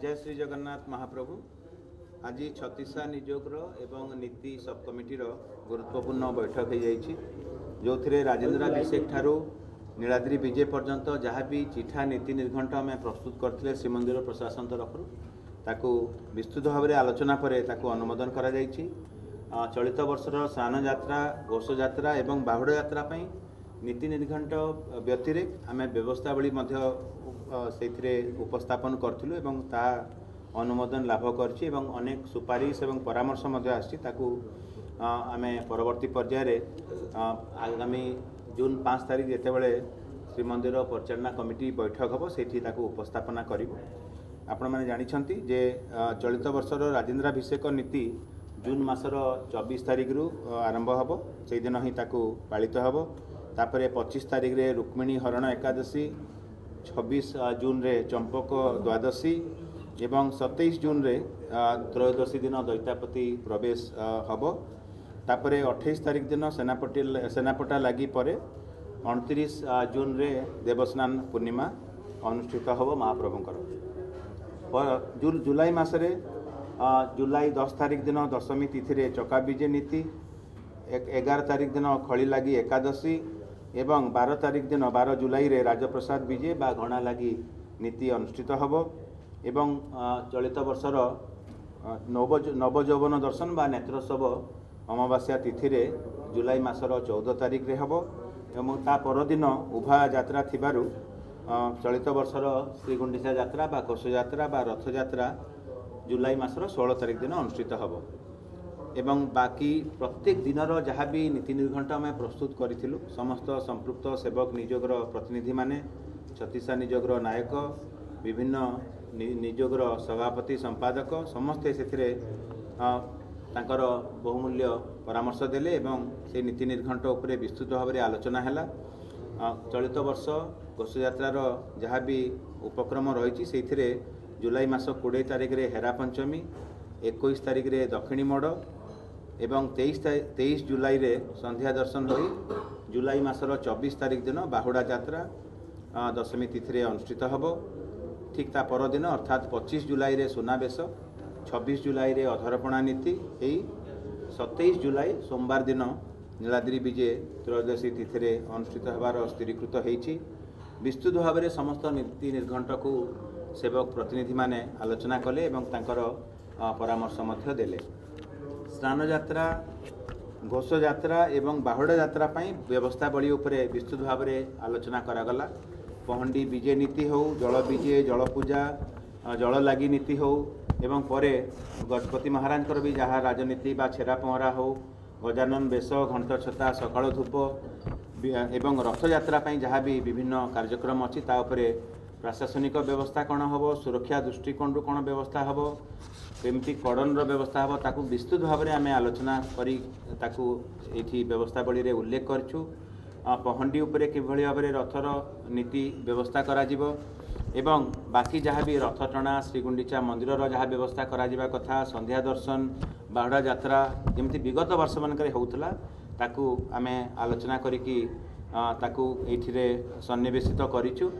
जय श्री जगन्नाथ महाप्रभु। आज छत्तीसा निजोगर एवं नीति सब कमिटीर गुरुत्वपूर्ण बैठक हो जाइए, जो थे राजेन्द्राभिषेक ठारू नीलाद्री विजय पर्यंत जहाँ भी चिठा नीति निर्घंट आम प्रस्तुत करते श्रीमंदिर प्रशासन तरफ ताकू विस्तृत भाव में आलोचना पर ताकू अनुमोदन करा जाइछि। चलित वर्षर स्नान यात्रा, घोष यात्रा एवं बाहुड़ यात्रा नीति निर्घंट व्यतिरे आम व्यवस्थावली से उपस्थापन करूँ एवं ता अनुमोदन लाभ करछि एवं अनेक सुपारिश एवं परामर्श आम परवर्ती पर्यायर आगामी जून 5 तारीख जितेबाला श्रीमंदिर परिचालना कमिटी बैठक हम से उपस्थापना करूँ। आपण मैंने जानते जे चलित वर्षर राजेन्द्राभिषेक नीति जून मासर 24 तारीख रु आरंभ हम, से दिन ही पालित हम। तापर 25 तारीख रे रुक्मिणी हरण एकादशी, 26 जून रे चंपक द्वादशी एवं 27 जून रे त्रयोदशी दिन दैतापति प्रवेश हम। तापर 28 तारीख दिन सेनापटा लगी पर 29 जून रे देवस्नान पूर्णिमा अनुष्ठित हम महाप्रभुंकर। जुलाई मसरे जुलाई 10 तारीख दिन दशमी तिथि चका विजय नीति, 11 तारीख दिन खड़ी लगी एकादशी एवं 12 तारीख दिन 12 जुलाई रे राजप्रसाद विजय बा घणा लगी नीति अनुष्ठित हम। एवं चलित वर्षर नवजौवन दर्शन बा नेत्रोत्सव अमावास्या तिथि रे जुलाई मासर 14 तारीख रे हम एवं ता परदिन उभय यात्रा थिबारु चलित वर्षर श्रीगुंडीचा यात्रा बा घोष यात्रा बा रथ यात्रा जुलाई मासर 16 तारीख दिन अनुष्ठित हम। एवं बाकी प्रत्येक दिनर जहाँ भी नीति निर्घंट आम प्रस्तुत करूँ समस्त संपृक्त सेवक निजोगर प्रतिनिधि माने, छत्तीसा निजोगर नायक, विभिन्न निजोगर सभापति संपादक समस्ते से तांकर बहुमूल्य परामर्श देले एवं से नीति निर्घंट उपरे विस्तृत भाव में आलोचना है। चलित वर्ष घोष यात्रार जहाँ भी उपक्रम रही से जुलाई मास 20 तारीख रे हेरा पंचमी, 21 तारीख रे दक्षिणी मोड़ एवं 23 जुलाई रे संध्या दर्शन होई जुलाई मासर 24 तारीख दिन बाहुड़ा यात्रा दशमी तिथि रे अनुष्ठित हम। ठीक ता परदिन अर्थात 25 जुलाई रे सुनावेश, 26 जुलाई रे अधरपणा नीति, 27 जुलाई सोमवार दिन नीलाद्री विजय त्रयोदशी तिथि रे अनुष्ठित होबार स्थिरीकृत होईछि। विस्तृत भाव में समस्त नीति निर्घंट को सेवक प्रतिनिधि माने आलोचना कले एवं तांकर परामर्श मध्य देले। स्नान यात्रा, घोष यात्रा एवं बाहुड़ा यात्रा व्यवस्थावली उपरे विस्तृत भाव में आलोचना करागला। पहंडी विजय नीति हो, जल विजय, जल पूजा, जल लगी नीति हो एवं परे गजपति महाराज भी जहाँ राजनीति बा छेरा पहरा हो, गजानन बेश, घंट छता, सकाळ धूप एवं रथ यात्रा जहाँ भी विभिन्न कार्यक्रम अच्छी ताऊपर प्रशासनिक व्यवस्था कौन हम, सुरक्षा दृष्टिकोण कौन व्यवस्था हम, केमती कड़न व्यवस्था हम, ताकू विस्तृत भाव में आम आलोचना करी ताकू एठी व्यवस्थावली रे उल्लेख करछु। पहंडी उपरे किभली भाव में रथर नीति व्यवस्था करा जिवो एवं बाकी जहाँ भी रथ टणा, श्रीगुंडीचा मंदिर जहाँ व्यवस्था करा जिबा कथा, संध्या दर्शन, बाहुड़ा यात्रा जमती विगत वर्ष मानकरे होउतला ताकू आमे आलोचना करिकी ताकू एठिरे सन्निवेशित करिछु।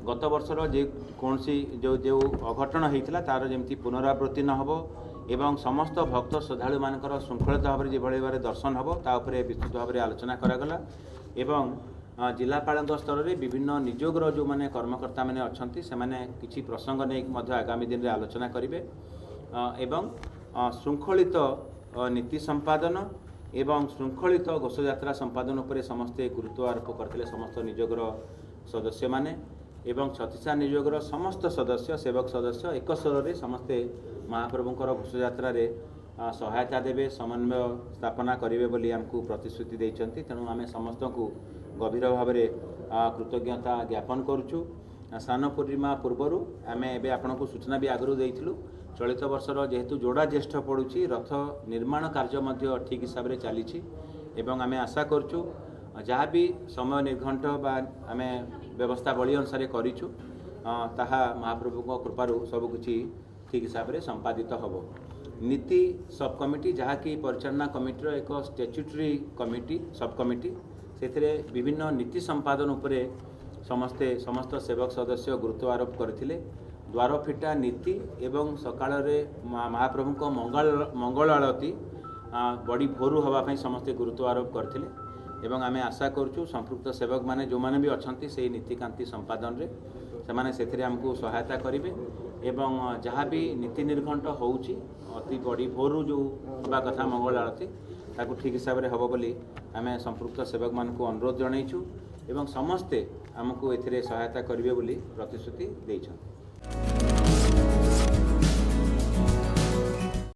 गत वर्षर जे कौनसी जो जो अघटन होता तार जमी पुनरावृत्ति न हो एवं समस्त भक्त श्रद्धालु मानकर श्रृंखलित भाव में जो भाव दर्शन हम ताऊपर विस्तृत भाव में आलोचना करागला। एवं जिलापाल स्तर में विभिन्न निजोगर जो मैंने कर्मकर्ता मैंने अच्छा से किसी प्रसंग नहीं आगामी दिन में आलोचना करेंगे एवं श्रृंखलित नीति संपादन एवं श्रृंखलित घोष यात्रा संपादन उपर समस्ते गुरुत्व आरोप करते समस्त निजोगर सदस्य माने एवं छत्तीसा निजोगर समस्त सदस्य सेवक सदस्य एक स्वर समस्ते महाप्रभुंकर घोष यात्रा रे सहायता देवे, समन्वय स्थापना करेंगे बोली आमको प्रतिश्रुति देइछंती। तेणु आम समस्त को गभीर भाव में कृतज्ञता ज्ञापन करुचु। स्नान पूर्णिमा पूर्वर आम एवं आपण को सूचना भी आगु देइथिलु। चलित वर्षर जेहेतु जोड़ा ज्येष्ठ पड़ुछि रथ निर्माण कार्य ठीक हिसाब से चली एवं आम आशा करुचु जहाँ भी समय निर्घंट बा आम व्यवस्थावली अनुसार करूँ ताहा महाप्रभु कृपारू सबकि ठीक हिसाब से संपादित हम। नीति सब कमिटी जहाँकि परिचालना कमिटीर एक स्टैट्यूटरी कमिटी सब कमिटी से विभिन्न नीति संपादन उपरे समस्त सेवक सदस्य गुरुत्व आरोप करथिले। द्वार फिटा नीति एवं सकाळे महाप्रभु मंगल आलती बड़ी भोरू हवापाई समस्ते गुरुत्व आरोप करथिले एवं आमे आशा करूँ संपृक्त सेवक माने जो माने भी अच्छा से नीतिकांति संपादन रे सेमाने सेथिरे हमको सहायता करेंगे एवं जहाँ भी नीति निर्घंट होउची अति बड़ी भोरू जो हवा कथा मंगल आलती ताकू ठीक हिसाब से हम बोली आम संपृक्त सेवक मान को अनुरोध जनईचु एवं समस्ते आमको एथिरे सहायता करेंगे बोली प्रतिश्रुति देइछन।